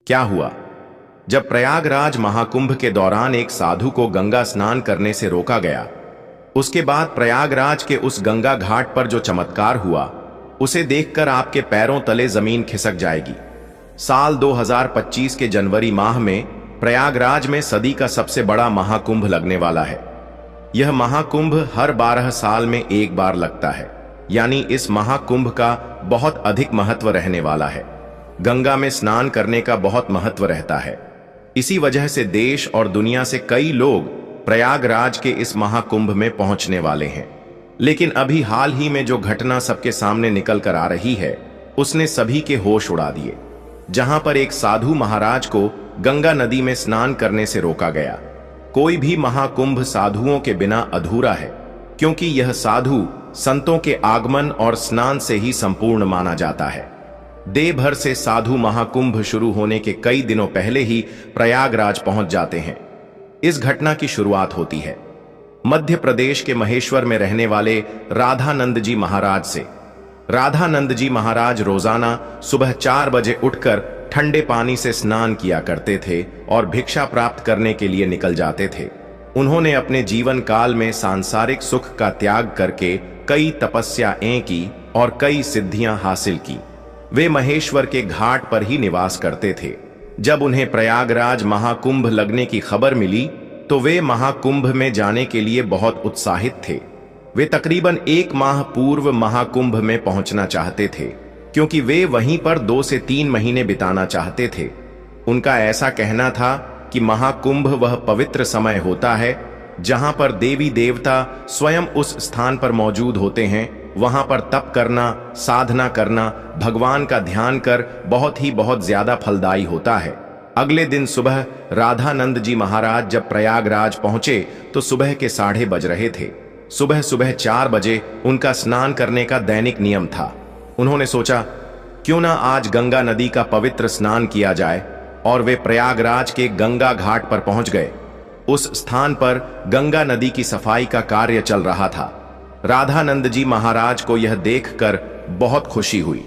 क्या हुआ? जब प्रयागराज महाकुंभ के दौरान एक साधु को गंगा स्नान करने से रोका गया, उसके बाद प्रयागराज के उस गंगा घाट पर जो चमत्कार हुआ, उसे देखकर आपके पैरों तले जमीन खिसक जाएगी। साल 2025 के जनवरी माह में प्रयागराज में सदी का सबसे बड़ा महाकुंभ लगने वाला है। यह महाकुंभ हर 12 साल में एक बार लगता है, यानी इस महाकुंभ का बहुत अधिक महत्व रहने वाला है। गंगा में स्नान करने का बहुत महत्व रहता है। इसी वजह से देश और दुनिया से कई लोग प्रयागराज के इस महाकुंभ में पहुंचने वाले हैं। लेकिन अभी हाल ही में जो घटना सबके सामने निकल कर आ रही है, उसने सभी के होश उड़ा दिए। जहां पर एक साधु महाराज को गंगा नदी में स्नान करने से रोका गया। कोई भी महाकुंभ साधुओं के बिना अधूरा है, क्योंकि यह साधु संतों के आगमन और स्नान से ही संपूर्ण माना जाता है। देव भर से साधु महाकुंभ शुरू होने के कई दिनों पहले ही प्रयागराज पहुंच जाते हैं। इस घटना की शुरुआत होती है मध्य प्रदेश के महेश्वर में रहने वाले राधानंद जी महाराज से। राधानंद जी महाराज रोजाना सुबह 4 बजे उठकर ठंडे पानी से स्नान किया करते थे और भिक्षा प्राप्त करने के लिए निकल जाते थे। उन्होंने अपने जीवन काल में सांसारिक सुख का त्याग करके कई तपस्याएं की और कई सिद्धियां हासिल की। वे महेश्वर के घाट पर ही निवास करते थे। जब उन्हें प्रयागराज महाकुंभ लगने की खबर मिली तो वे महाकुंभ में जाने के लिए बहुत उत्साहित थे। वे तकरीबन 1 माह पूर्व महाकुंभ में पहुंचना चाहते थे, क्योंकि वे वहीं पर 2 से 3 महीने बिताना चाहते थे। उनका ऐसा कहना था कि महाकुंभ वह पवित्र समय होता है जहां पर देवी देवता स्वयं उस स्थान पर मौजूद होते हैं। वहां पर तप करना, साधना करना, भगवान का ध्यान कर बहुत ज्यादा फलदायी होता है। अगले दिन सुबह राधानंद जी महाराज जब प्रयागराज पहुंचे तो सुबह के 8:30 बज रहे थे। सुबह सुबह 4 बजे उनका स्नान करने का दैनिक नियम था। उन्होंने सोचा, क्यों ना आज गंगा नदी का पवित्र स्नान किया जाए, और वे प्रयागराज के गंगा घाट पर पहुंच गए। उस स्थान पर गंगा नदी की सफाई का कार्य चल रहा था। राधानंद जी महाराज को यह देखकर बहुत खुशी हुई।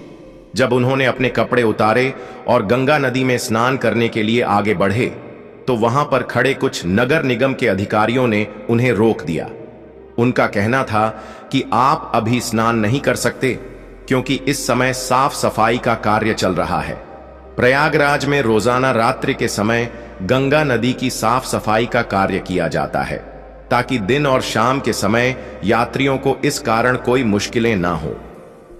जब उन्होंने अपने कपड़े उतारे और गंगा नदी में स्नान करने के लिए आगे बढ़े तो वहां पर खड़े कुछ नगर निगम के अधिकारियों ने उन्हें रोक दिया। उनका कहना था कि आप अभी स्नान नहीं कर सकते, क्योंकि इस समय साफ सफाई का कार्य चल रहा है। प्रयागराज में रोजाना रात्रि के समय गंगा नदी की साफ सफाई का कार्य किया जाता है, ताकि दिन और शाम के समय यात्रियों को इस कारण कोई मुश्किलें ना हो।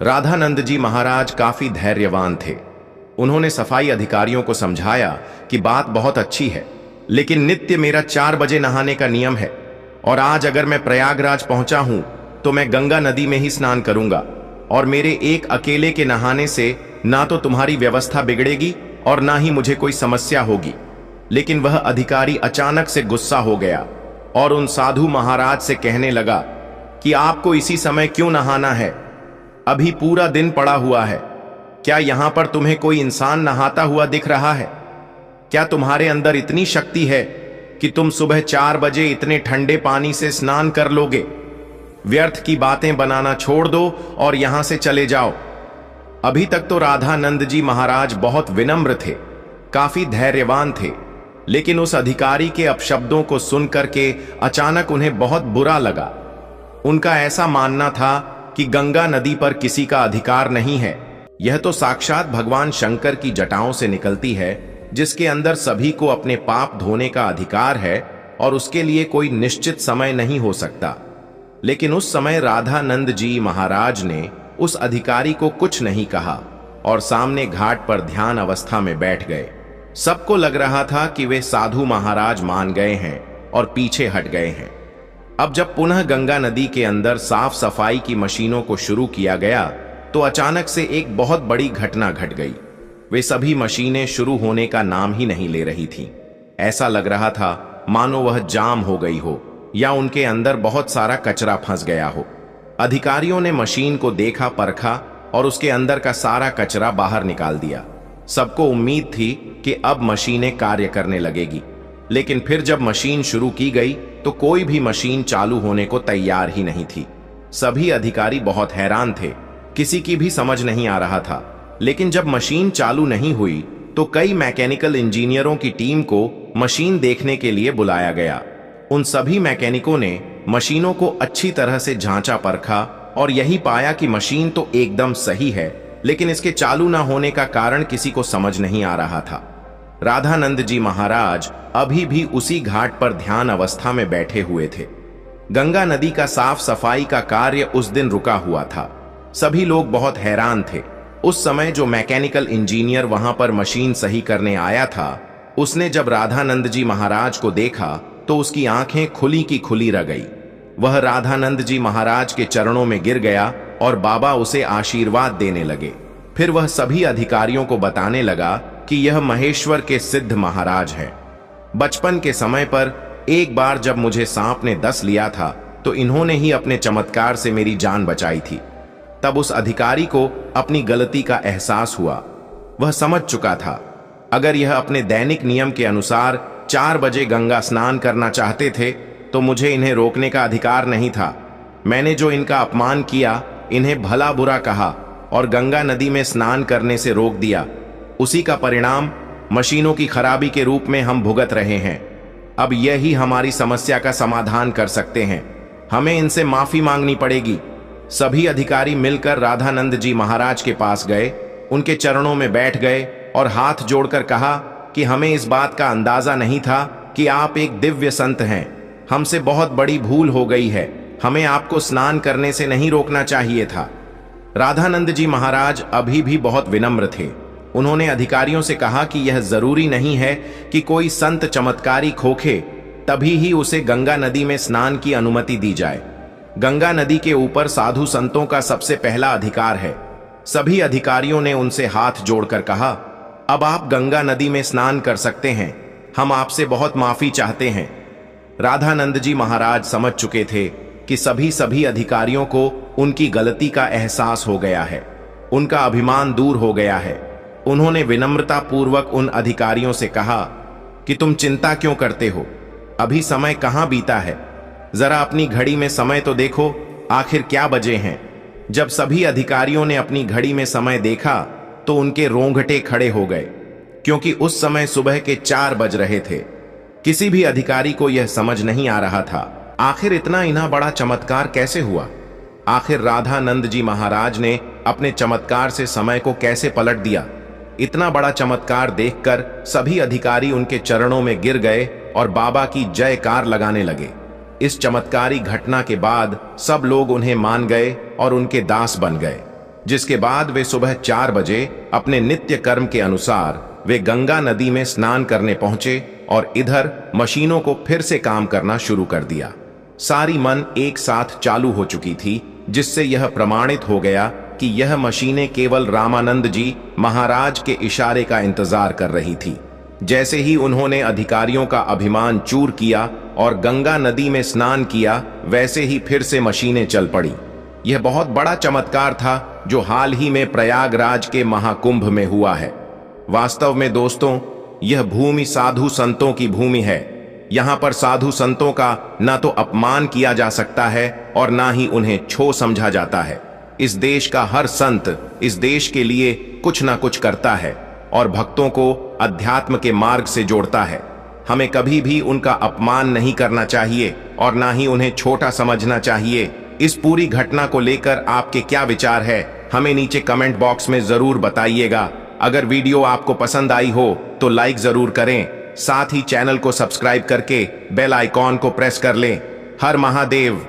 राधानंद जी महाराज काफी धैर्यवान थे। उन्होंने सफाई अधिकारियों को समझाया कि बात बहुत अच्छी है, लेकिन नित्य मेरा 4 बजे नहाने का नियम है, और आज अगर मैं प्रयागराज पहुंचा हूं तो मैं गंगा नदी में ही स्नान करूंगा, और मेरे एक अकेले के नहाने से ना तो तुम्हारी व्यवस्था बिगड़ेगी और ना ही मुझे कोई समस्या होगी। लेकिन वह अधिकारी अचानक से गुस्सा हो गया और उन साधु महाराज से कहने लगा कि आपको इसी समय क्यों नहाना है? अभी पूरा दिन पड़ा हुआ है। क्या यहां पर तुम्हें कोई इंसान नहाता हुआ दिख रहा है? क्या तुम्हारे अंदर इतनी शक्ति है कि तुम सुबह 4 बजे इतने ठंडे पानी से स्नान कर लोगे? व्यर्थ की बातें बनाना छोड़ दो और यहां से चले जाओ। अभी तक तो राधानंद जी महाराज बहुत विनम्र थे, काफी धैर्यवान थे, लेकिन उस अधिकारी के अपशब्दों को सुनकर के अचानक उन्हें बहुत बुरा लगा। उनका ऐसा मानना था कि गंगा नदी पर किसी का अधिकार नहीं है। यह तो साक्षात भगवान शंकर की जटाओं से निकलती है, जिसके अंदर सभी को अपने पाप धोने का अधिकार है और उसके लिए कोई निश्चित समय नहीं हो सकता। लेकिन उस समय राधानंद जी महाराज ने उस अधिकारी को कुछ नहीं कहा और सामने घाट पर ध्यान अवस्था में बैठ गए। सबको लग रहा था कि वे साधु महाराज मान गए हैं और पीछे हट गए हैं। अब जब पुनः गंगा नदी के अंदर साफ सफाई की मशीनों को शुरू किया गया तो अचानक से एक बहुत बड़ी घटना घट गई। वे सभी मशीनें शुरू होने का नाम ही नहीं ले रही थीं। ऐसा लग रहा था मानो वह जाम हो गई हो या उनके अंदर बहुत सारा कचरा फंस गया हो। अधिकारियों ने मशीन को देखा, परखा और उसके अंदर का सारा कचरा बाहर निकाल दिया। सबको उम्मीद थी कि अब मशीनें कार्य करने लगेगी, लेकिन फिर जब मशीन शुरू की गई तो कोई भी मशीन चालू होने को तैयार ही नहीं थी। सभी अधिकारी बहुत हैरान थे, किसी की भी समझ नहीं आ रहा था। लेकिन जब मशीन चालू नहीं हुई तो कई मैकेनिकल इंजीनियरों की टीम को मशीन देखने के लिए बुलाया गया। उन सभी मैकेनिकों ने मशीनों को अच्छी तरह से जांचा परखा और यही पाया कि मशीन तो एकदम सही है, लेकिन इसके चालू ना होने का कारण किसी को समझ नहीं आ रहा था। राधानंद जी महाराज अभी भी उसी घाट पर ध्यान अवस्था में बैठे हुए थे। गंगा नदी का साफ सफाई का कार्य उस दिन रुका हुआ था। सभी लोग बहुत हैरान थे। उस समय जो मैकेनिकल इंजीनियर वहां पर मशीन सही करने आया था, उसने जब राधानंद जी महाराज को देखा तो उसकी आंखें खुली की खुली रह गई। वह राधानंद जी महाराज के चरणों में गिर गया और बाबा उसे आशीर्वाद देने लगे। फिर वह सभी अधिकारियों को बताने लगा कि यह महेश्वर के सिद्ध महाराज हैं। बचपन के समय पर एक बार जब मुझे सांप ने डस लिया था तो इन्होंने ही अपने चमत्कार से मेरी जान बचाई थी। तब उस अधिकारी को अपनी गलती का एहसास हुआ। वह समझ चुका था अगर यह अपने दैनिक नियम के अनुसार 4 बजे गंगा स्नान करना चाहते थे तो मुझे इन्हें रोकने का अधिकार नहीं था। मैंने जो इनका अपमान किया, इन्हें भला बुरा कहा और गंगा नदी में स्नान करने से रोक दिया, उसी का परिणाम मशीनों की खराबी के रूप में हम भुगत रहे हैं। अब यही हमारी समस्या का समाधान कर सकते हैं। हमें इनसे माफी मांगनी पड़ेगी। सभी अधिकारी मिलकर राधानंद जी महाराज के पास गए, उनके चरणों में बैठ गए और हाथ जोड़कर कहा कि हमें इस बात का अंदाजा नहीं था कि आप एक दिव्य संत हैं। हमसे बहुत बड़ी भूल हो गई है। हमें आपको स्नान करने से नहीं रोकना चाहिए था। राधानंद जी महाराज अभी भी बहुत विनम्र थे। उन्होंने अधिकारियों से कहा कि यह जरूरी नहीं है कि कोई संत चमत्कारी खोखे तभी ही उसे गंगा नदी में स्नान की अनुमति दी जाए। गंगा नदी के ऊपर साधु संतों का सबसे पहला अधिकार है। सभी अधिकारियों ने उनसे हाथ जोड़कर कहा, अब आप गंगा नदी में स्नान कर सकते हैं। हम आपसे बहुत माफी चाहते हैं। राधानंद जी महाराज समझ चुके थे कि सभी अधिकारियों को उनकी गलती का एहसास हो गया है। उनका अभिमान दूर हो गया है। उन्होंने विनम्रता पूर्वक उन अधिकारियों से कहा कि तुम चिंता क्यों करते हो? अभी समय कहां बीता है? जरा अपनी घड़ी में समय तो देखो, आखिर क्या बजे हैं? जब सभी अधिकारियों ने अपनी घड़ी में समय देखा तो उनके रोंगटे खड़े हो गए, क्योंकि उस समय सुबह के 4 बज रहे थे। किसी भी अधिकारी को यह समझ नहीं आ रहा था आखिर इतना बड़ा चमत्कार कैसे हुआ। आखिर राधानंद जी महाराज ने अपने चमत्कार से समय को कैसे पलट दिया। इतना बड़ा चमत्कार देखकर सभी अधिकारी उनके चरणों में गिर गए और बाबा की जयकार लगाने लगे। इस चमत्कारी घटना के बाद सब लोग उन्हें मान गए और उनके दास बन गए, जिसके बाद वे सुबह 4 बजे अपने नित्य कर्म के अनुसार वे गंगा नदी में स्नान करने पहुंचे और इधर मशीनों को फिर से काम करना शुरू कर दिया। सारी मन एक साथ चालू हो चुकी थी, जिससे यह प्रमाणित हो गया कि यह मशीनें केवल रामानंद जी महाराज के इशारे का इंतजार कर रही थी। जैसे ही उन्होंने अधिकारियों का अभिमान चूर किया और गंगा नदी में स्नान किया, वैसे ही फिर से मशीनें चल पड़ी। यह बहुत बड़ा चमत्कार था जो हाल ही में प्रयागराज के महाकुंभ में हुआ है। वास्तव में दोस्तों, यह भूमि साधु संतों की भूमि है। यहां पर साधु संतों का ना तो अपमान किया जा सकता है और ना ही उन्हें छो समझा जाता है। इस देश का हर संत इस देश के लिए कुछ ना कुछ करता है और भक्तों को अध्यात्म के मार्ग से जोड़ता है। हमें कभी भी उनका अपमान नहीं करना चाहिए और ना ही उन्हें छोटा समझना चाहिए। इस पूरी घटना को लेकर आपके क्या विचार है, हमें नीचे कमेंट बॉक्स में जरूर बताइएगा। अगर वीडियो आपको पसंद आई हो तो लाइक जरूर करें, साथ ही चैनल को सब्सक्राइब करके बेल आइकॉन को प्रेस कर लें। हर महादेव।